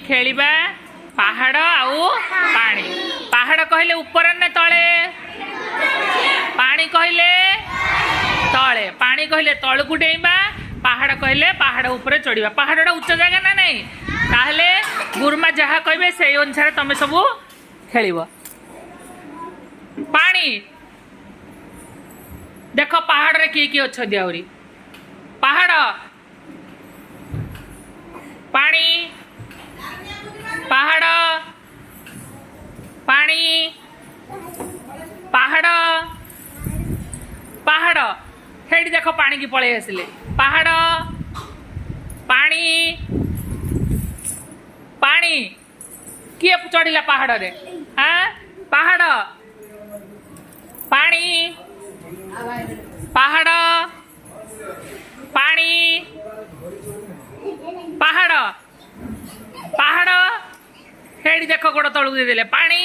खेलिबा पहाड़ आउ पानी पहाड़ कहले ऊपर ने तले पानी कहले तले पानी कहले तलकू डेइबा पहाड़ कहले पहाड़ ऊपर चढ़िबा पहाड़ उच्च जगह ना नहीं ताहले गुरुमा जहा कहबे से अनुसार तमे सब खेलिबो पानी देख पहाड़ रे किए अच्छा दियावरी पहाड़ पानी पहाड़ पानी पहाड़ पहाड़ हेडी देख पानी की पळे आसिले पहाड़ पानी पानी किए चढ़िला पहाड़ रे हाँ पहाड़ पानी पहाड़ पानी पहाड़ पहाड़ हेडी देख गोड़ तलू दे पानी